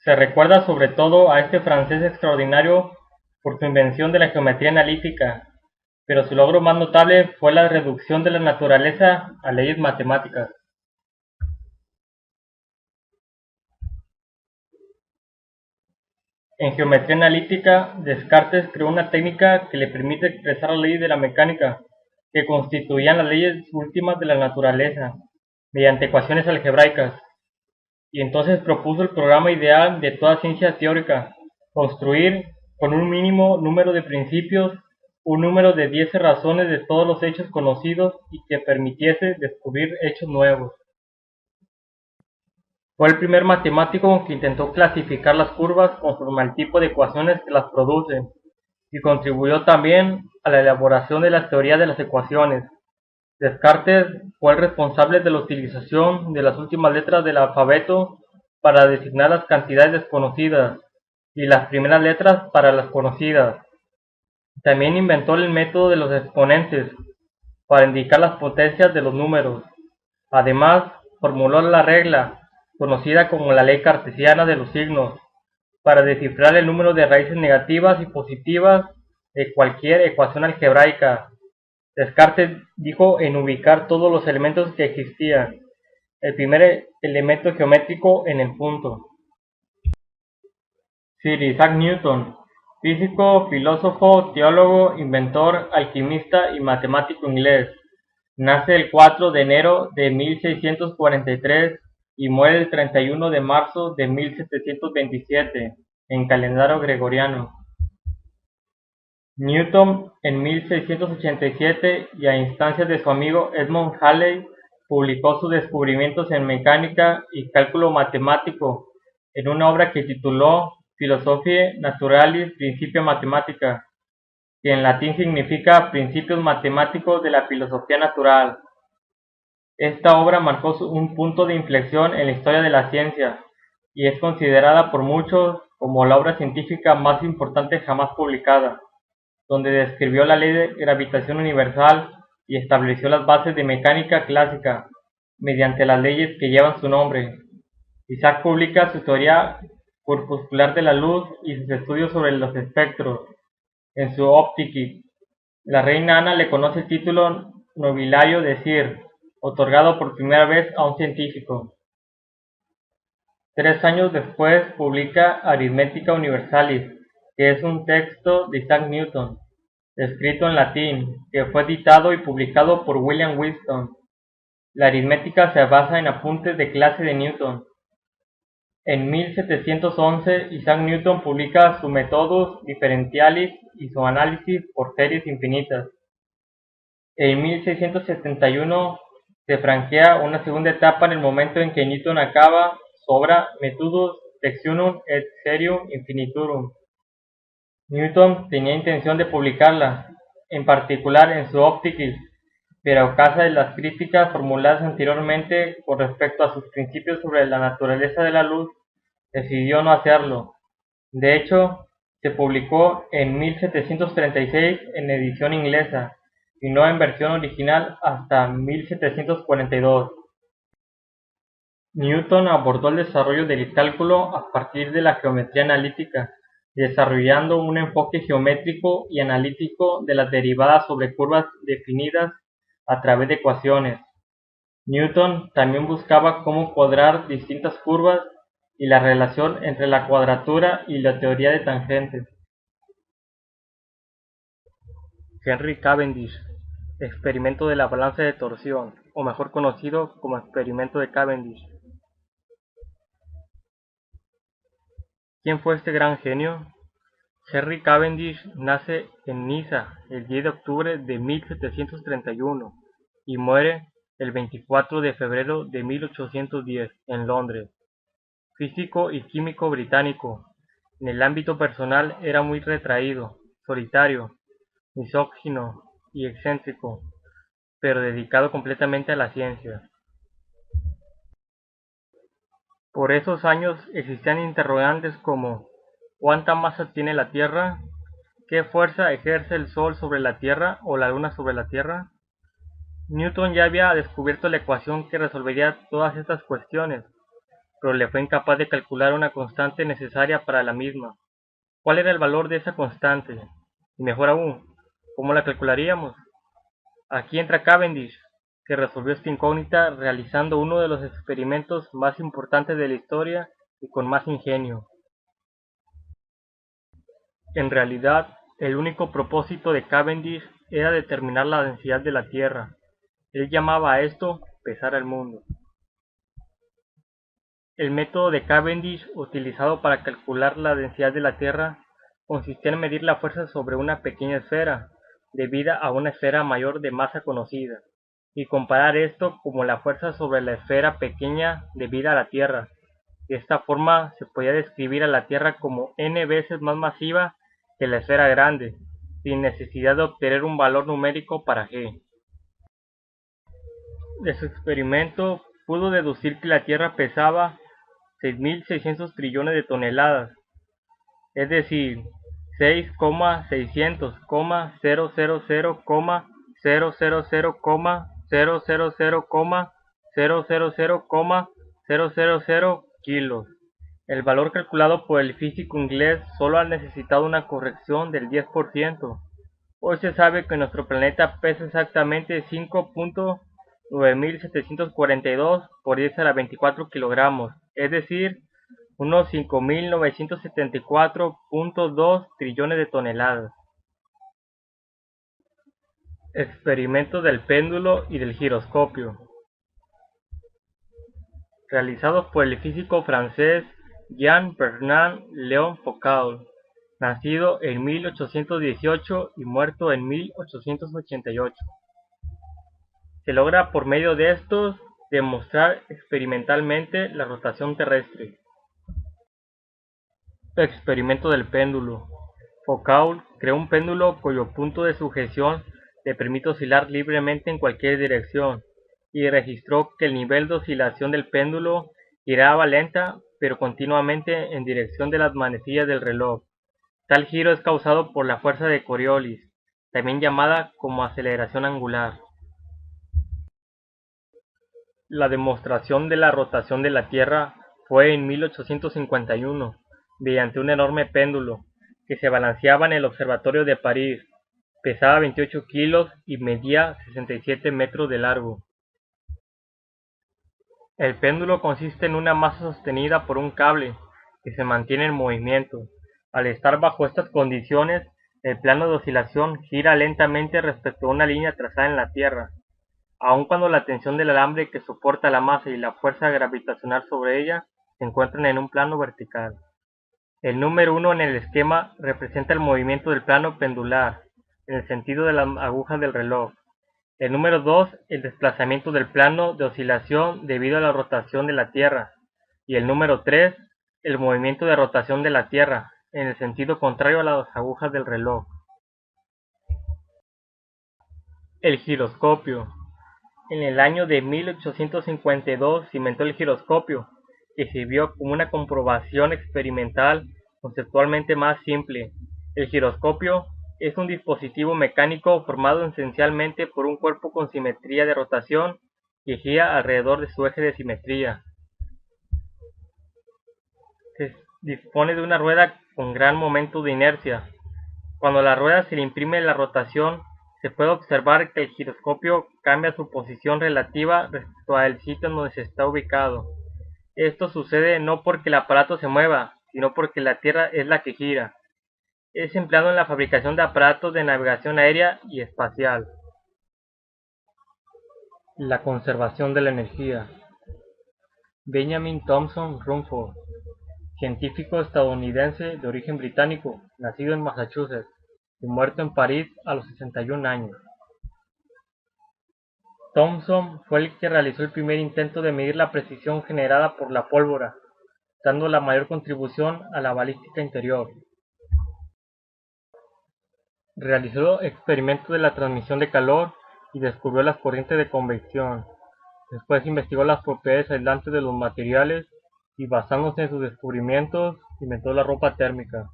Se recuerda sobre todo a este francés extraordinario por su invención de la geometría analítica, pero su logro más notable fue la reducción de la naturaleza a leyes matemáticas. En geometría analítica, Descartes creó una técnica que le permite expresar las leyes de la mecánica, que constituían las leyes últimas de la naturaleza, mediante ecuaciones algebraicas, y entonces propuso el programa ideal de toda ciencia teórica: construir, con un mínimo número de principios, un número de 10 razones de todos los hechos conocidos y que permitiese descubrir hechos nuevos. Fue el primer matemático que intentó clasificar las curvas conforme al tipo de ecuaciones que las producen, y contribuyó también a la elaboración de la teoría de las ecuaciones. Descartes fue el responsable de la utilización de las últimas letras del alfabeto para designar las cantidades desconocidas y las primeras letras para las conocidas. También inventó el método de los exponentes para indicar las potencias de los números. Además, formuló la regla, conocida como la ley cartesiana de los signos, para descifrar el número de raíces negativas y positivas de cualquier ecuación algebraica. Descartes dijo en ubicar todos los elementos que existían, el primer elemento geométrico en el punto. Sir Isaac Newton, físico, filósofo, teólogo, inventor, alquimista y matemático inglés, nace el 4 de enero de 1643 y muere el 31 de marzo de 1727, en calendario gregoriano. Newton, en 1687, y a instancias de su amigo Edmund Halley, publicó sus descubrimientos en mecánica y cálculo matemático en una obra que tituló Philosophiae Naturalis Principia Mathematica, que en latín significa Principios Matemáticos de la Filosofía Natural. Esta obra marcó un punto de inflexión en la historia de la ciencia, y es considerada por muchos como la obra científica más importante jamás publicada, donde describió la ley de gravitación universal y estableció las bases de mecánica clásica mediante las leyes que llevan su nombre. Isaac publica su teoría corpuscular de la luz y sus estudios sobre los espectros en su Optique. La reina Ana le conoce el título nobiliario de Sir, otorgado por primera vez a un científico. 3 años después publica Arithmetica Universalis, que es un texto de Isaac Newton, escrito en latín, que fue editado y publicado por William Wheatstone. La aritmética se basa en apuntes de clase de Newton. En 1711, Isaac Newton publica su Methodus Differentialis y su análisis por series infinitas. En 1671 se franquea una segunda etapa en el momento en que Newton acaba su obra Methodus Sectionum et Serium Infinitorum. Newton tenía intención de publicarla, en particular en su Optique, pero a causa de las críticas formuladas anteriormente con respecto a sus principios sobre la naturaleza de la luz, decidió no hacerlo. De hecho, se publicó en 1736 en edición inglesa, y no en versión original hasta 1742. Newton abordó el desarrollo del cálculo a partir de la geometría analítica, desarrollando un enfoque geométrico y analítico de las derivadas sobre curvas definidas a través de ecuaciones. Newton también buscaba cómo cuadrar distintas curvas y la relación entre la cuadratura y la teoría de tangentes. Henry Cavendish, experimento de la balanza de torsión, o mejor conocido como experimento de Cavendish. ¿Quién fue este gran genio? Henry Cavendish nace en Niza el 10 de octubre de 1731 y muere el 24 de febrero de 1810 en Londres. Físico y químico británico. En el ámbito personal era muy retraído, solitario, misógino y excéntrico, pero dedicado completamente a la ciencia. Por esos años existían interrogantes como: ¿cuánta masa tiene la Tierra? ¿Qué fuerza ejerce el Sol sobre la Tierra o la Luna sobre la Tierra? Newton ya había descubierto la ecuación que resolvería todas estas cuestiones, pero le fue incapaz de calcular una constante necesaria para la misma. ¿Cuál era el valor de esa constante? Y mejor aún, ¿cómo la calcularíamos? Aquí entra Cavendish, que resolvió esta incógnita realizando uno de los experimentos más importantes de la historia y con más ingenio. En realidad, el único propósito de Cavendish era determinar la densidad de la Tierra. Él llamaba a esto pesar al mundo. El método de Cavendish utilizado para calcular la densidad de la Tierra consistía en medir la fuerza sobre una pequeña esfera, debida a una esfera mayor de masa conocida, y comparar esto como la fuerza sobre la esfera pequeña debida a la Tierra. De esta forma se podía describir a la Tierra como n veces más masiva que la esfera grande, sin necesidad de obtener un valor numérico para g. De su experimento pudo deducir que la Tierra pesaba 6.600 trillones de toneladas, es decir, 6,600,000,000,000,000,000,000 kilos. El valor calculado por el físico inglés solo ha necesitado una corrección del 10%. Hoy se sabe que nuestro planeta pesa exactamente 5.9742 por 10 a la 24 kilogramos, es decir, unos 5.974.2 trillones de toneladas. Experimento del péndulo y del giroscopio. Realizados por el físico francés Jean-Bernard Léon Foucault, nacido en 1818 y muerto en 1888. Se logra por medio de estos demostrar experimentalmente la rotación terrestre. Experimento del péndulo. Foucault creó un péndulo cuyo punto de sujeción le permite oscilar libremente en cualquier dirección, y registró que el nivel de oscilación del péndulo giraba lenta pero continuamente en dirección de las manecillas del reloj. Tal giro es causado por la fuerza de Coriolis, también llamada como aceleración angular. La demostración de la rotación de la Tierra fue en 1851, mediante un enorme péndulo, que se balanceaba en el observatorio de París. Pesaba 28 kilos y medía 67 metros de largo. El péndulo consiste en una masa sostenida por un cable, que se mantiene en movimiento. Al estar bajo estas condiciones, el plano de oscilación gira lentamente respecto a una línea trazada en la Tierra. Aun cuando la tensión del alambre que soporta la masa y la fuerza gravitacional sobre ella se encuentran en un plano vertical. El número 1 en el esquema representa el movimiento del plano pendular, en el sentido de las agujas del reloj. El número 2, el desplazamiento del plano de oscilación debido a la rotación de la Tierra. Y el número 3, el movimiento de rotación de la Tierra, en el sentido contrario a las agujas del reloj. El giroscopio. En el año de 1852 se inventó el giroscopio, que sirvió como una comprobación experimental conceptualmente más simple. El giroscopio es un dispositivo mecánico formado esencialmente por un cuerpo con simetría de rotación que gira alrededor de su eje de simetría. Se dispone de una rueda con gran momento de inercia. Cuando a la rueda se le imprime la rotación, se puede observar que el giroscopio cambia su posición relativa respecto al sitio en donde se está ubicado. Esto sucede no porque el aparato se mueva, sino porque la Tierra es la que gira. Es empleado en la fabricación de aparatos de navegación aérea y espacial. La conservación de la energía. Benjamin Thompson Rumford, científico estadounidense de origen británico, nacido en Massachusetts y muerto en París a los 61 años. Thomson fue el que realizó el primer intento de medir la precisión generada por la pólvora, dando la mayor contribución a la balística interior. Realizó experimentos de la transmisión de calor y descubrió las corrientes de convección. Después investigó las propiedades aislantes de los materiales y, basándose en sus descubrimientos, inventó la ropa térmica.